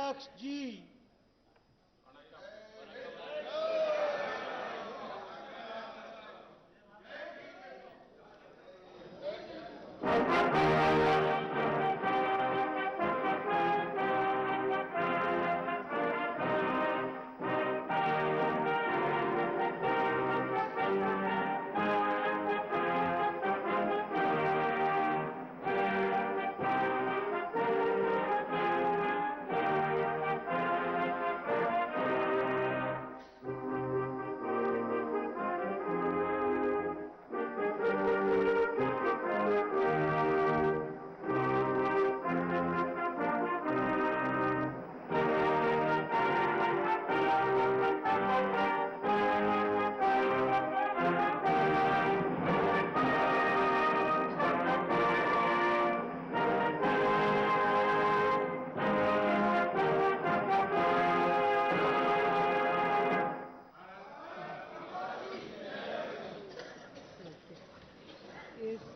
अध्यक्ष ji.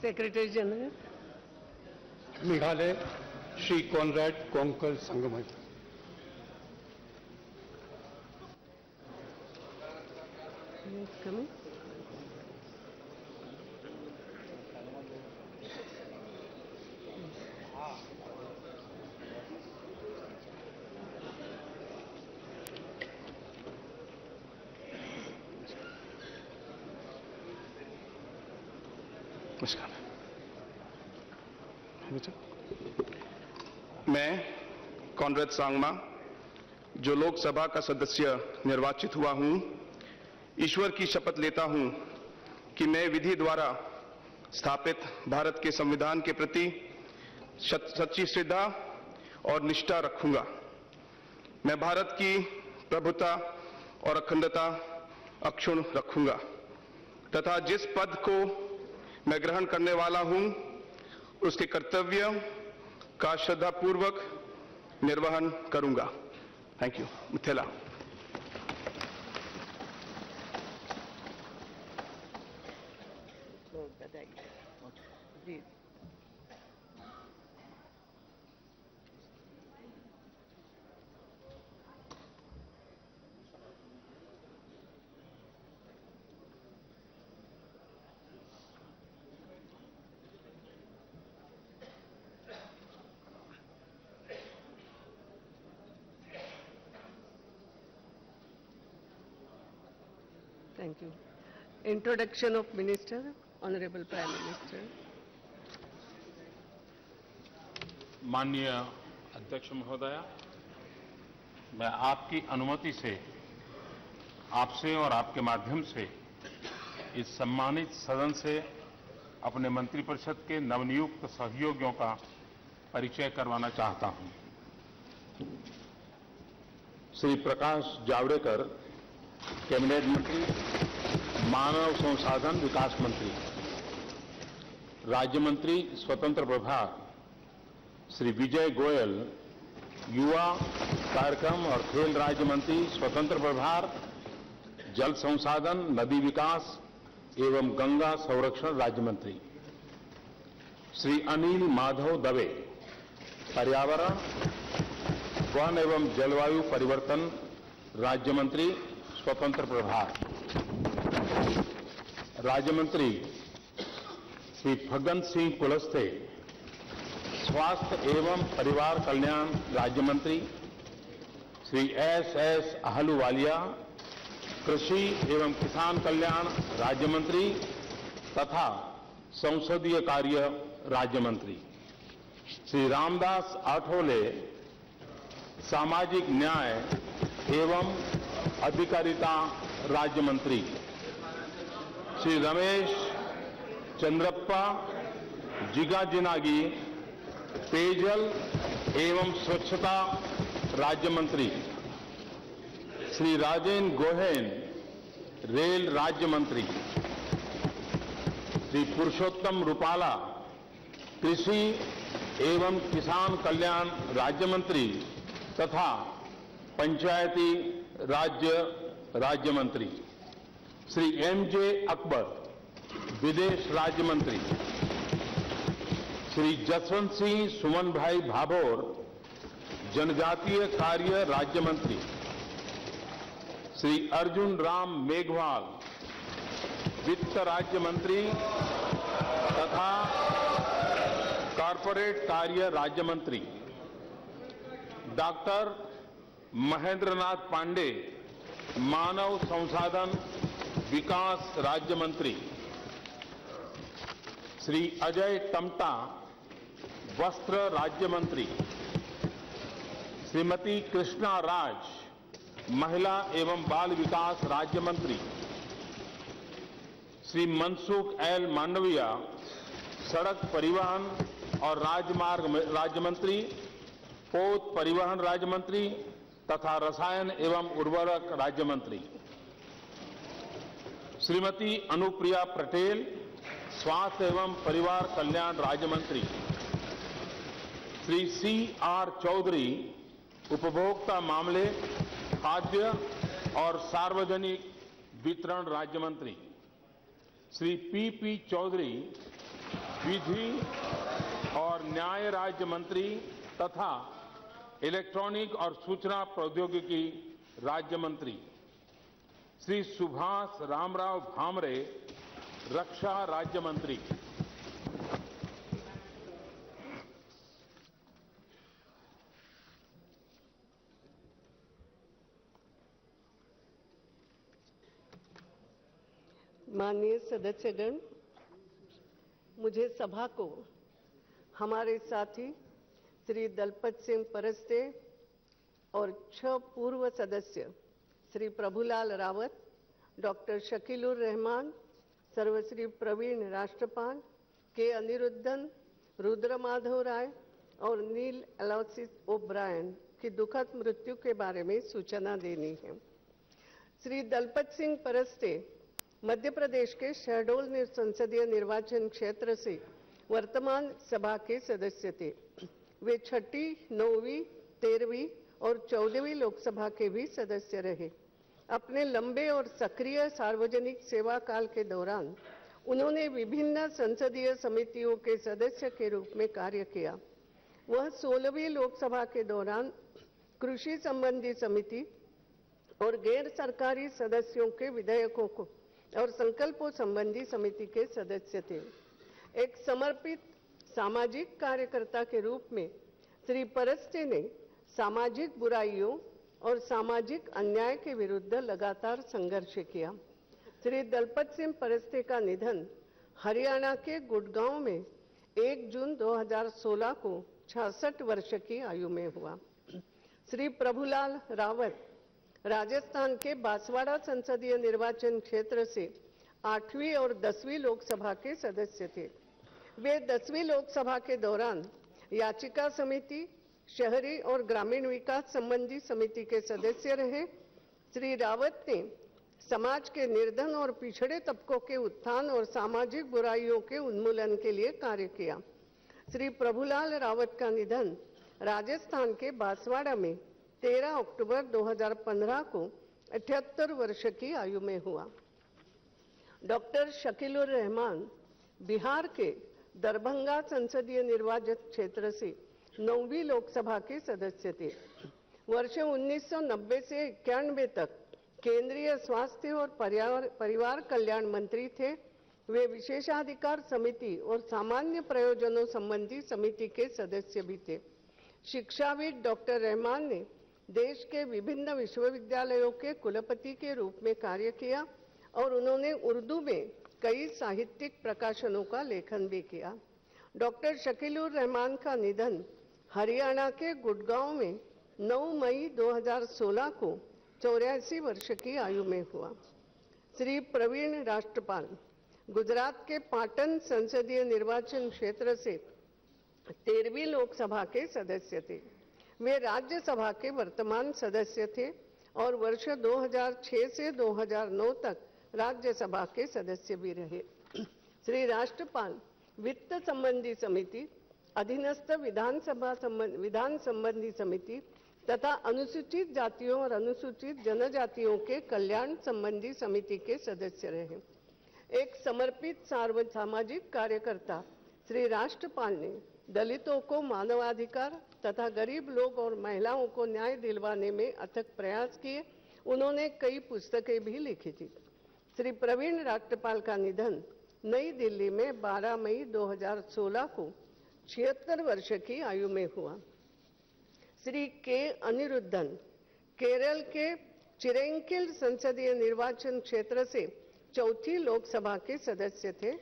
Secretary general Meghalaya Shri Conrad Kongkal Sangma. नमस्कार। मैं कॉनराड सांगमा, जो लोकसभा का सदस्य निर्वाचित हुआ हूं, ईश्वर की शपथ लेता हूं कि मैं विधि द्वारा स्थापित भारत के संविधान के प्रति सच्ची श्रद्धा और निष्ठा रखूंगा। मैं भारत की प्रभुता और अखंडता अक्षुण्ण रखूंगा तथा जिस पद को मैं ग्रहण करने वाला हूं, उसके कर्तव्य का श्रद्धापूर्वक निर्वहन करूंगा। Thank you. Mithila. Thank you. Introduction of Minister, Honorable Prime Minister. माननीय अध्यक्ष महोदया, मैं आपकी अनुमति से आपसे और आपके माध्यम से इस सम्मानित सदन से अपने मंत्रिपरिषद के नवनियुक्त सहयोगियों का परिचय करवाना चाहता हूं। श्री प्रकाश जावड़ेकर, कैबिनेट मंत्री, मानव संसाधन विकास मंत्री। राज्य मंत्री स्वतंत्र प्रभार श्री विजय गोयल, युवा कार्यक्रम और खेल राज्य मंत्री स्वतंत्र प्रभार, जल संसाधन, नदी विकास एवं गंगा संरक्षण राज्य मंत्री। श्री अनिल माधव दवे, पर्यावरण, वन एवं जलवायु परिवर्तन राज्य मंत्री स्वतंत्र प्रभार। राज्य मंत्री श्री फग्गन सिंह कुलस्ते, स्वास्थ्य एवं परिवार कल्याण राज्य मंत्री। श्री एस अहलूवालिया, कृषि एवं किसान कल्याण राज्य मंत्री तथा संसदीय कार्य राज्य मंत्री। श्री रामदास आठवले, सामाजिक न्याय एवं अधिकारिता राज्य मंत्री। श्री रमेश चंद्रप्पा जिगाजिनागी, पेयजल एवं स्वच्छता राज्य मंत्री। श्री राजेंद्र गोहेन, रेल राज्य मंत्री। श्री पुरुषोत्तम रूपाला, कृषि एवं किसान कल्याण राज्य मंत्री तथा पंचायती राज्य मंत्री। श्री एम.जे. अकबर, विदेश राज्य मंत्री। श्री जसवंत सिंह सुमन भाई भाभोर, जनजातीय कार्य राज्य मंत्री श्री अर्जुन राम मेघवाल, वित्त राज्य मंत्री तथा कॉरपोरेट कार्य राज्य मंत्री डॉक्टर महेंद्रनाथ पांडे, मानव संसाधन विकास राज्य मंत्री श्री अजय टम्टा, वस्त्र राज्य मंत्री श्रीमती कृष्णा राज, महिला एवं बाल विकास राज्य मंत्री श्री मनसुख एल मांडविया, सड़क परिवहन और राजमार्ग राज्य मंत्री, पोत परिवहन राज्य मंत्री तथा रसायन एवं उर्वरक राज्य मंत्री श्रीमती अनुप्रिया पटेल, स्वास्थ्य एवं परिवार कल्याण राज्य मंत्री श्री C.R. चौधरी, उपभोक्ता मामले, खाद्य और सार्वजनिक वितरण राज्य मंत्री श्री P.P. चौधरी, विधि और न्याय राज्य मंत्री तथा इलेक्ट्रॉनिक और सूचना प्रौद्योगिकी राज्य मंत्री श्री सुभाष रामराव भामरे, रक्षा राज्य मंत्री। माननीय सदस्यगण, मुझे सभा को हमारे साथी श्री दलपत सिंह परस्ते और 6 पूर्व सदस्य श्री प्रभुलाल रावत, डॉक्टर शकीलुर रहमान, सर्वश्री प्रवीण राष्ट्रपाल, के अनिरुद्धन, रुद्र माधव राय और नील एलोसिस ओब्रायन की दुखद मृत्यु के बारे में सूचना देनी है। श्री दलपत सिंह परस्ते मध्य प्रदेश के शहडोल संसदीय निर्वाचन क्षेत्र से वर्तमान सभा के सदस्य थे। वे 6ठी, 9वीं, 13वीं और 14वीं लोकसभा के भी सदस्य रहे। अपने लंबे और सक्रिय सार्वजनिक सेवा काल के दौरान उन्होंने विभिन्न संसदीय समितियों के सदस्य के रूप में कार्य किया। वह 16वीं लोकसभा के दौरान कृषि संबंधी समिति और गैर सरकारी सदस्यों के विधेयकों को और संकल्पों संबंधी समिति के सदस्य थे। एक समर्पित सामाजिक कार्यकर्ता के रूप में श्री परस्ते ने सामाजिक बुराइयों और सामाजिक अन्याय के विरुद्ध लगातार संघर्ष किया। श्री दलपत सिंह परस्ते का निधन हरियाणा के गुड़गांव में 1 जून 2016 को 66 वर्ष की आयु में हुआ। श्री प्रभुलाल रावत राजस्थान के बांसवाड़ा संसदीय निर्वाचन क्षेत्र से 8वीं और 10वीं लोकसभा के सदस्य थे। वे 10वीं लोकसभा के दौरान याचिका समिति, शहरी और ग्रामीण विकास संबंधी समिति के सदस्य रहे। श्री रावत ने समाज के निर्धन और पिछड़े तबकों के उत्थान और सामाजिक बुराइयों के उन्मूलन के लिए कार्य किया। श्री प्रभुलाल रावत का निधन राजस्थान के बांसवाड़ा में 13 अक्टूबर 2015 को 78 वर्ष की आयु में हुआ। डॉक्टर शकीलुर रहमान बिहार के दरभंगा संसदीय निर्वाचन क्षेत्र से 9वीं लोकसभा के सदस्य थे। वर्ष 1990 से 91 तक केंद्रीय स्वास्थ्य और परिवार कल्याण मंत्री थे। वे विशेषाधिकार समिति और सामान्य प्रयोजनों संबंधी समिति के सदस्य भी थे। शिक्षाविद डॉक्टर रहमान ने देश के विभिन्न विश्वविद्यालयों के कुलपति के रूप में कार्य किया और उन्होंने उर्दू में कई साहित्यिक प्रकाशनों का लेखन भी किया। डॉक्टर शकीलुर रहमान का निधन हरियाणा के गुड़गांव में 9 मई 2016 को 84 वर्ष की आयु में हुआ। श्री प्रवीण राष्ट्रपाल गुजरात के पाटन संसदीय निर्वाचन क्षेत्र से 13वीं लोकसभा के सदस्य थे। वे राज्यसभा के वर्तमान सदस्य थे और वर्ष 2006 से 2009 तक राज्यसभा के सदस्य भी रहे। श्री राष्ट्रपाल वित्त संबंधी समिति, अधीनस्थ विधान संबंधी समिति तथा अनुसूचित जातियों और अनुसूचित जनजातियों के कल्याण संबंधी समिति के सदस्य रहे। एक समर्पित सामाजिक कार्यकर्ता श्री राष्ट्रपाल ने दलितों को मानवाधिकार, तथा गरीब लोग और महिलाओं को न्याय दिलवाने में अथक प्रयास किए। उन्होंने कई पुस्तकें भी लिखी थी। श्री प्रवीण राष्ट्रपाल का निधन नई दिल्ली में 12 मई 2016 को 76 वर्ष की आयु में हुआ। श्री के अनिरुद्धन केरल के चिरेंकिल संसदीय निर्वाचन क्षेत्र से चौथी लोकसभा के सदस्य थे।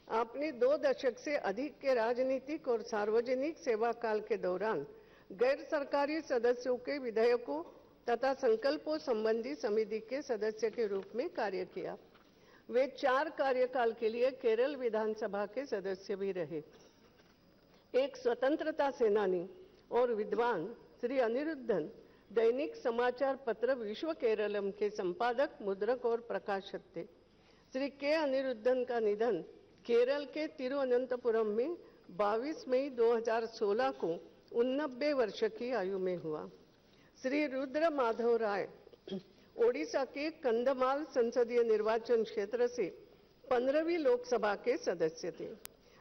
आपने 2 दशक से अधिक के राजनीतिक और सार्वजनिक सेवा काल के दौरान गैर सरकारी सदस्यों के विधेयकों तथा संकल्पों संबंधी समिति के सदस्य के रूप में कार्य किया। वे 4 कार्यकाल के लिए केरल विधानसभा के सदस्य भी रहे। एक स्वतंत्रता सेनानी और विद्वान श्री अनिरुद्धन दैनिक समाचार पत्र विश्व केरलम के संपादक, मुद्रक और प्रकाशक थे। श्री के अनिरुद्धन का निधन केरल के तिरुवनंतपुरम में 22 मई 2016 को 89 वर्ष की आयु में हुआ। श्री रुद्र माधव राय ओडिशा के कंधमाल संसदीय निर्वाचन क्षेत्र से 15वीं लोकसभा के सदस्य थे।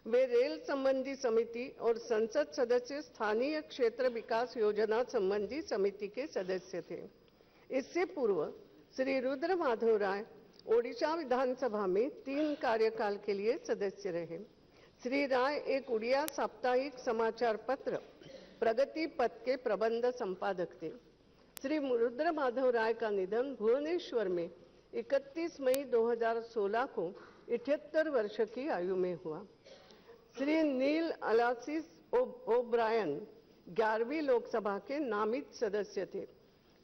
वे रेल संबंधी समिति और संसद सदस्य स्थानीय क्षेत्र विकास योजना संबंधी समिति के सदस्य थे। इससे पूर्व श्री रुद्र माधव राय ओडिशा विधानसभा में 3 कार्यकाल के लिए सदस्य रहे। श्री राय एक उड़िया साप्ताहिक समाचार पत्र प्रगति पथ के प्रबंध संपादक थे। श्री रुद्र माधव राय का निधन भुवनेश्वर में 31 मई 2016 को 78 वर्ष की आयु में हुआ। श्री नील अलासिस ओब्रायन 11वीं लोकसभा के नामित सदस्य थे।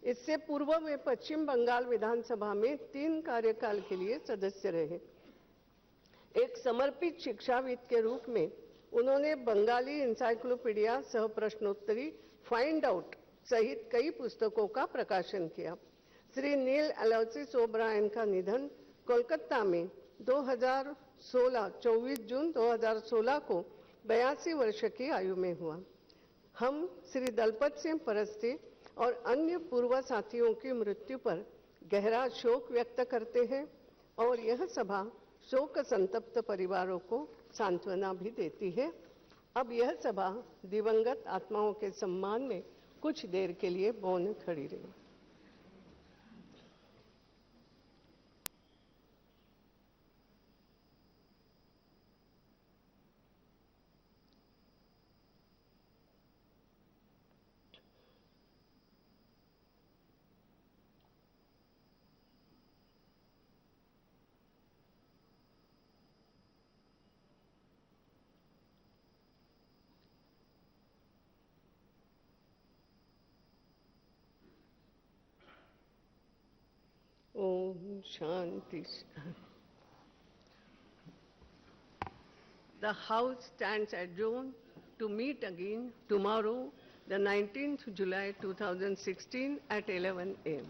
इससे पूर्व वे पश्चिम बंगाल विधानसभा में 3 कार्यकाल के लिए सदस्य रहे। एक समर्पित शिक्षाविद के रूप में उन्होंने बंगाली इंसाइक्लोपीडिया सह प्रश्नोत्तरी फाइंड आउट सहित कई पुस्तकों का प्रकाशन किया। श्री नील अलासिस ओब्रायन का निधन कोलकाता में 24 जून 2016 को 82 वर्ष की आयु में हुआ। हम श्री दलपत सिंह परस्ते और अन्य पूर्व साथियों की मृत्यु पर गहरा शोक व्यक्त करते हैं और यह सभा शोक संतप्त परिवारों को सांत्वना भी देती है। अब यह सभा दिवंगत आत्माओं के सम्मान में कुछ देर के लिए मौन खड़ी रही। Om Shanti. The House stands adjourned to meet again tomorrow, the 19th July 2016 at 11 a.m.